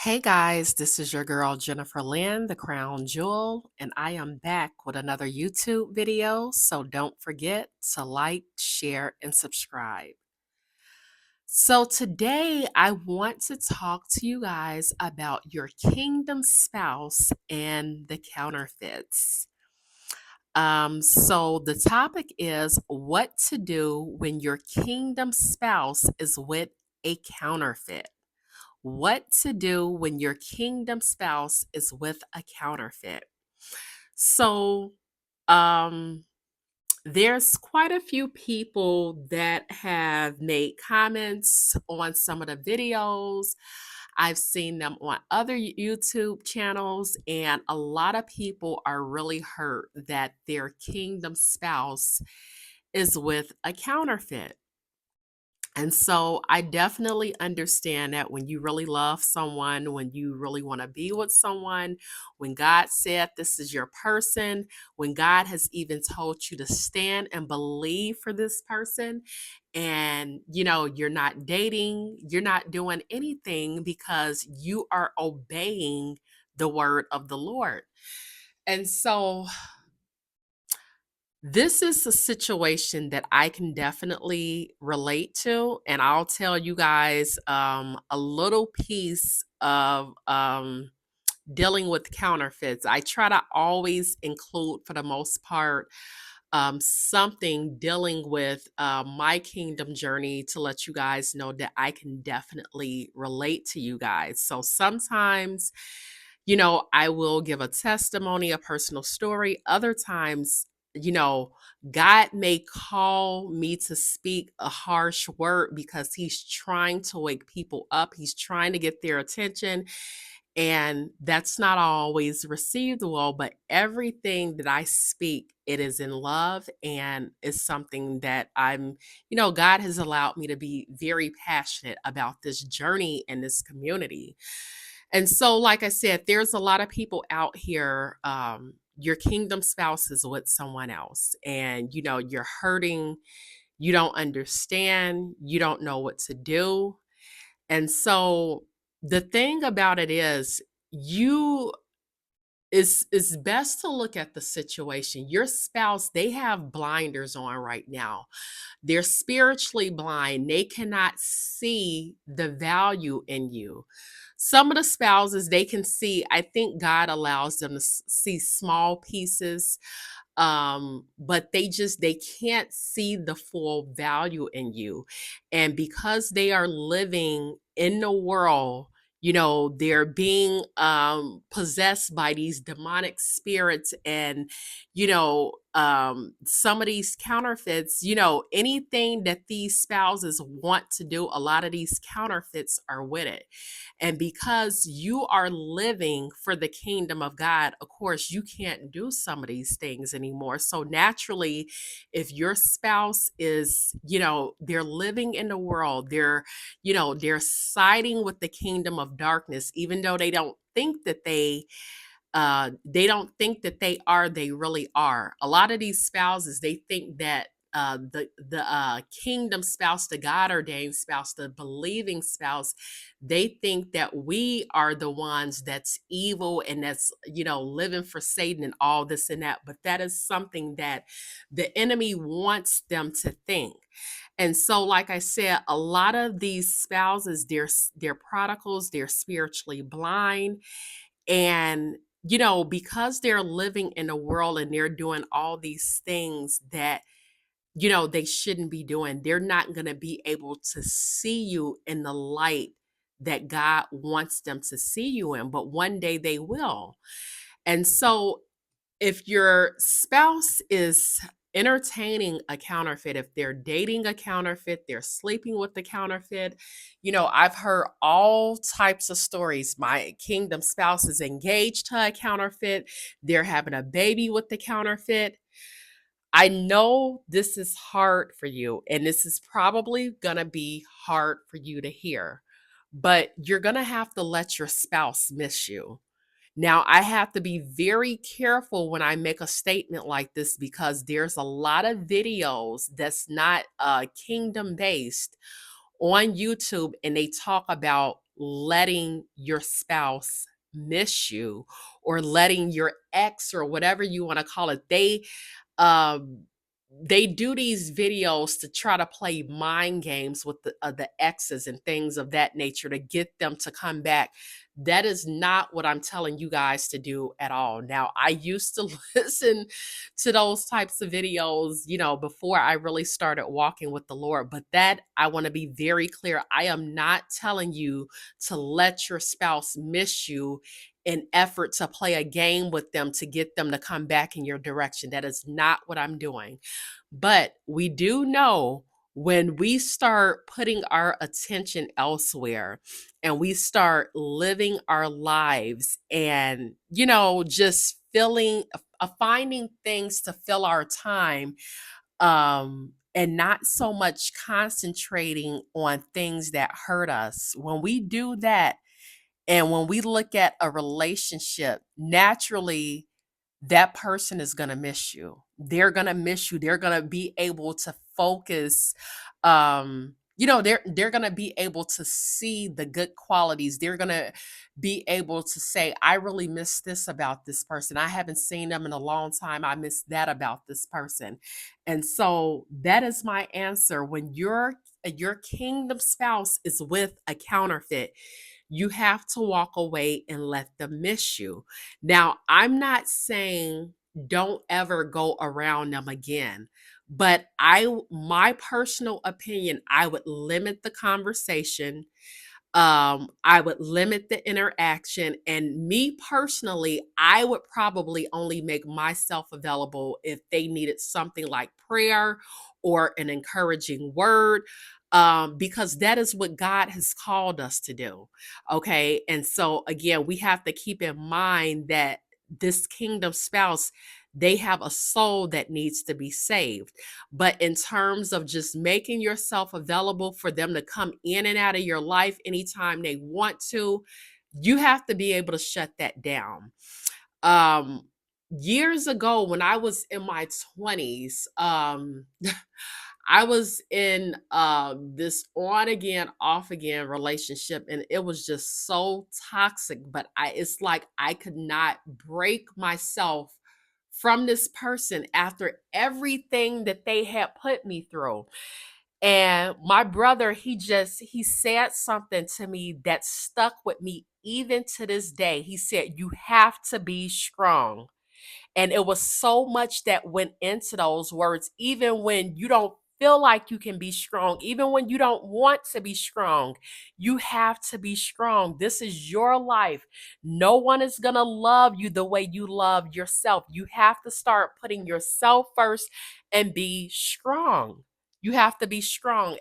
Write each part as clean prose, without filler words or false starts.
Hey guys, this is your girl Jennifer Lynn, the Crown Jewel, and I am back with another YouTube video. So don't forget to like, share, and subscribe. So today I want to talk to you guys about your kingdom spouse and the counterfeits. So the topic is what to do when your kingdom spouse is with a counterfeit. What to do when your kingdom spouse is with a counterfeit. So, um, there's quite a few people that have made comments on some of the videos. I've seen them on other YouTube channels, and a lot of people are really hurt that their kingdom spouse is with a counterfeit. And so I definitely understand that when you really love someone, when you really want to be with someone, when God said this is your person, when God has even told you to stand and believe for this person, and you're not dating, you're not doing anything because you are obeying the word of the Lord. And so this is a situation that I can definitely relate to, and I'll tell you guys a little piece of dealing with counterfeits. I try to always include, for the most part, something dealing with my kingdom journey to let you guys know that I can definitely relate to you guys. So sometimes, I will give a testimony, a personal story. Other times, you know, God may call me to speak a harsh word because He's trying to wake people up, He's trying to get their attention. And that's not always received well, but everything that I speak, it is in love and is something that God has allowed me to be very passionate about this journey and this community. And so, like I said, there's a lot of people out here. Your kingdom spouse is with someone else, and you're hurting, you don't understand, you don't know what to do. And so the thing about it is you it's best to look at the situation. Your spouse, they have blinders on right now. They're spiritually blind. They cannot see the value in you. Some of the spouses, they can see, I think God allows them to see small pieces, but they can't see the full value in you. And because they are living in the world, they're being possessed by these demonic spirits, and some of these counterfeits, anything that these spouses want to do, a lot of these counterfeits are with it. And because you are living for the kingdom of God, of course, you can't do some of these things anymore. So naturally, if your spouse is, they're living in the world, they're siding with the kingdom of darkness, even though they don't think that they are, they really are. A lot of these spouses, they think that the kingdom spouse, the God ordained spouse, the believing spouse, they think that we are the ones that's evil and that's living for Satan and all this and that. But that is something that the enemy wants them to think. And so, like I said, a lot of these spouses, they're prodigals, they're spiritually blind, and because they're living in a world and they're doing all these things that they shouldn't be doing, they're not going to be able to see you in the light that God wants them to see you in, but one day they will. And so if your spouse is entertaining a counterfeit, if they're dating a counterfeit, they're sleeping with the counterfeit, I've heard all types of stories. My kingdom spouse is engaged to a counterfeit, they're having a baby with the counterfeit. I know this is hard for you, and this is probably going to be hard for you to hear, but you're going to have to let your spouse miss you. Now, I have to be very careful when I make a statement like this because there's a lot of videos that's not kingdom based on YouTube, and they talk about letting your spouse miss you, or letting your ex, or whatever you want to call it, um they do these videos to try to play mind games with the exes and things of that nature to get them to come back. That is not what I'm telling you guys to do at all. Now, I used to listen to those types of videos, before I really started walking with the Lord. But that, I want to be very clear, I am not telling you to let your spouse miss you in effort to play a game with them to get them to come back in your direction. That is not what I'm doing. But we do know, when we start putting our attention elsewhere and we start living our lives and, just finding things to fill our time, and not so much concentrating on things that hurt us. When we do that, and when we look at a relationship, naturally, that person is going to miss you. They're going to miss you. They're going to be able to focus. They're going to be able to see the good qualities. They're going to be able to say, I really miss this about this person. I haven't seen them in a long time. I miss that about this person. And so that is my answer. When your kingdom spouse is with a counterfeit, you have to walk away and let them miss you. Now, I'm not saying don't ever go around them again, but my personal opinion, I would limit the conversation. I would limit the interaction. And me personally, I would probably only make myself available if they needed something like prayer or an encouraging word, because that is what God has called us to do. Okay. And so, again, we have to keep in mind that this kingdom spouse, they have a soul that needs to be saved. But in terms of just making yourself available for them to come in and out of your life anytime they want to, you have to be able to shut that down. Um, Years ago, when I was in my 20s, I was in this on again, off again relationship, and it was just so toxic. But it's like I could not break myself from this person after everything that they had put me through. And my brother, he said something to me that stuck with me even to this day. He said, "You have to be strong." And it was so much that went into those words, even when you don't feel like you can be strong, even when you don't want to be strong, you have to be strong. This is your life. No one is going to love you the way you love yourself. You have to start putting yourself first and be strong. You have to be strong.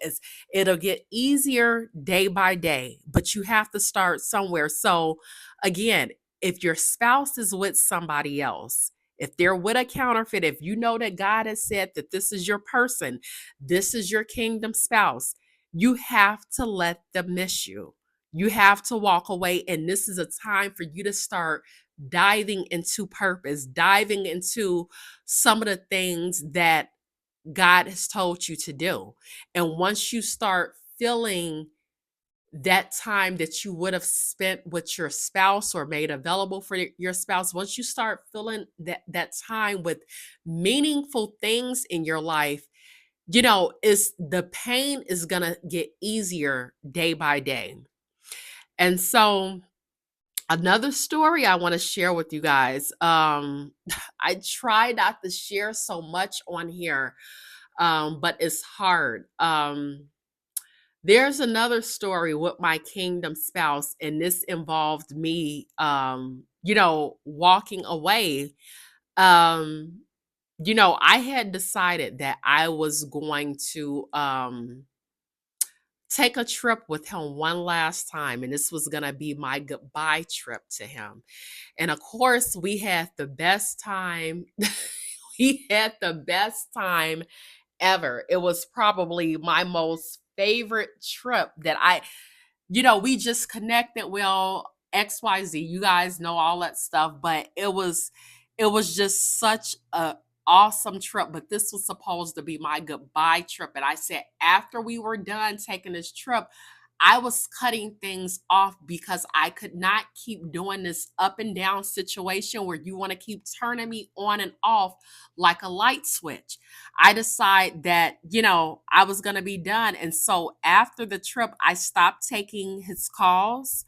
It'll get easier day by day, but you have to start somewhere. So again, if your spouse is with somebody else, if they're with a counterfeit, if you know that God has said that this is your person, this is your kingdom spouse, you have to let them miss you. You have to walk away. And this is a time for you to start diving into purpose, diving into some of the things that God has told you to do. And once you start feeling that time that you would have spent with your spouse or made available for your spouse, once you start filling that time with meaningful things in your life, is the pain is going to get easier day by day. And so, another story I want to share with you guys, I try not to share so much on here, but it's hard. There's another story with my kingdom spouse, and this involved me, walking away. Um, I had decided that I was going to take a trip with him one last time, and this was going to be my goodbye trip to him. And of course, we had the best time. We had the best time ever. It was probably my most favorite trip that we just connected well, XYZ. You guys know all that stuff, but it was just such a awesome trip. But this was supposed to be my goodbye trip. And I said, after we were done taking this trip, I was cutting things off because I could not keep doing this up and down situation where you want to keep turning me on and off like a light switch. I decided that, I was going to be done. And so after the trip, I stopped taking his calls.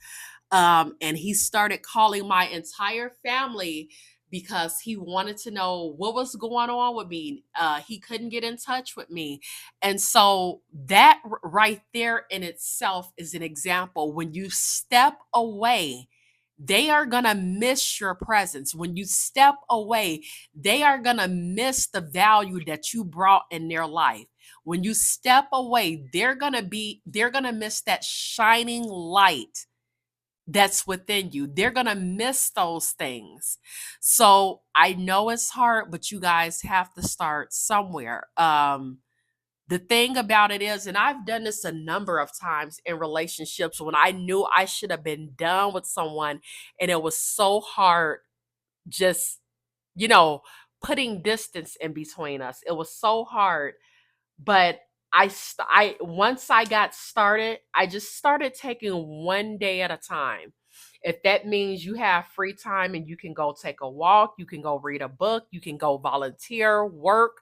And he started calling my entire family because he wanted to know what was going on with me. He couldn't get in touch with me. And so that right there in itself is an example. When you step away, they are going to miss your presence. When you step away, they are going to miss the value that you brought in their life. When you step away, they're going to miss that shining light that's within you. They're going to miss those things. So I know it's hard, but you guys have to start somewhere. The thing about it is, and I've done this a number of times in relationships when I knew I should have been done with someone, and it was so hard just, you know, putting distance in between us. It was so hard, but I once I got started, I just started taking one day at a time. If that means you have free time and you can go take a walk, you can go read a book, you can go volunteer, work,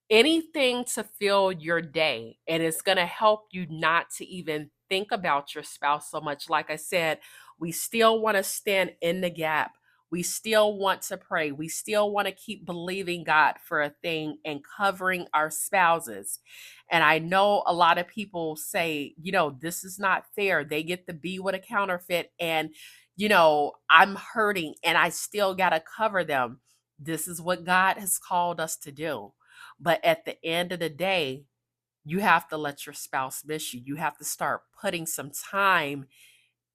anything to fill your day, and it's going to help you not to even think about your spouse so much. Like I said, we still want to stand in the gap. We still want to pray. We still want to keep believing God for a thing and covering our spouses. And I know a lot of people say, this is not fair. They get to be with a counterfeit, and I'm hurting and I still got to cover them. This is what God has called us to do. But at the end of the day, you have to let your spouse miss you. You have to start putting some time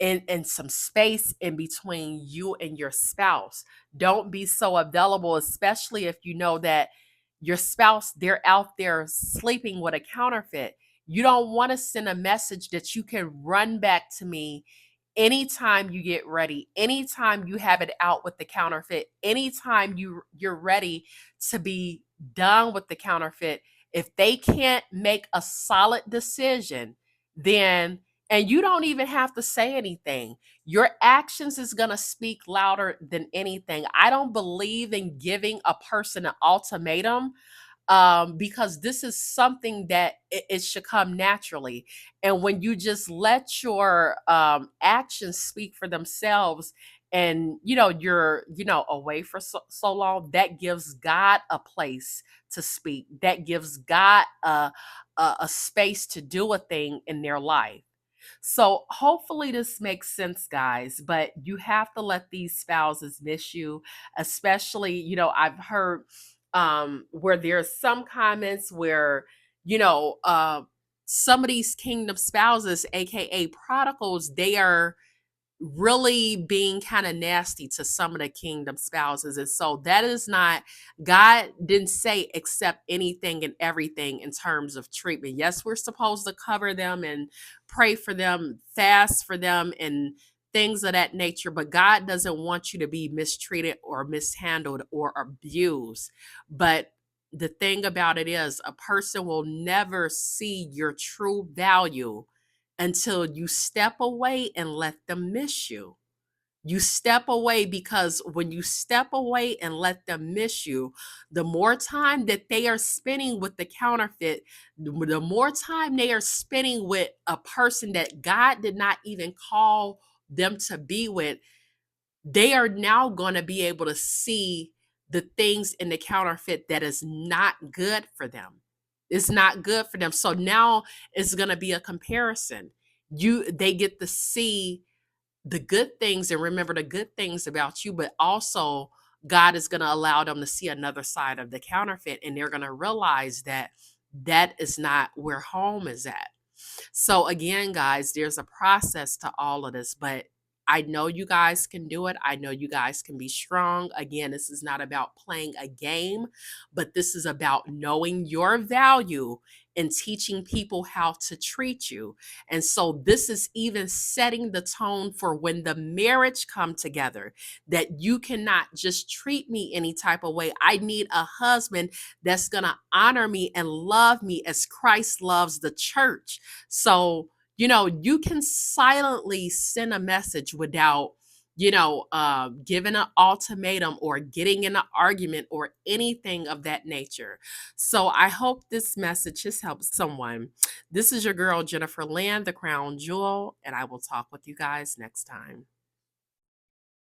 and some space in between you and your spouse. Don't be so available, especially if you know that your spouse, they're out there sleeping with a counterfeit. You don't want to send a message that you can run back to me anytime you get ready, anytime you have it out with the counterfeit, anytime you're ready to be done with the counterfeit. If they can't make a solid decision, then, and you don't even have to say anything, your actions is going to speak louder than anything. I don't believe in giving a person an ultimatum, because this is something that it should come naturally. And when you just let your actions speak for themselves, and you're away for so long, that gives God a place to speak. That gives God a space to do a thing in their life. So hopefully this makes sense, guys. But you have to let these spouses miss you, especially, I've heard where there's some comments where, you know, uh some of these kingdom spouses, aka prodigals, they are really being kind of nasty to some of the kingdom spouses. And so that is not, God didn't say accept anything and everything in terms of treatment. Yes, we're supposed to cover them and pray for them, fast for them, and things of that nature, but God doesn't want you to be mistreated or mishandled or abused. But the thing about it is, a person will never see your true value until you step away and let them miss you. You step away, because when you step away and let them miss you, the more time that they are spending with the counterfeit, the more time they are spending with a person that God did not even call them to be with, they are now going to be able to see the things in the counterfeit that is not good for them. It's not good for them. So now it's going to be a comparison. They get to see the good things and remember the good things about you, but also God is going to allow them to see another side of the counterfeit, and they're going to realize that that is not where home is at. So again, guys, there's a process to all of this, but I know you guys can do it. I know you guys can be strong. Again, this is not about playing a game, but this is about knowing your value and teaching people how to treat you. And so this is even setting the tone for when the marriage come together, that you cannot just treat me any type of way. I need a husband that's going to honor me and love me as Christ loves the church. So, You can silently send a message without, giving an ultimatum or getting in an argument or anything of that nature. So I hope this message has helped someone. This is your girl, Jennifer Land, the Crown Jewel, and I will talk with you guys next time.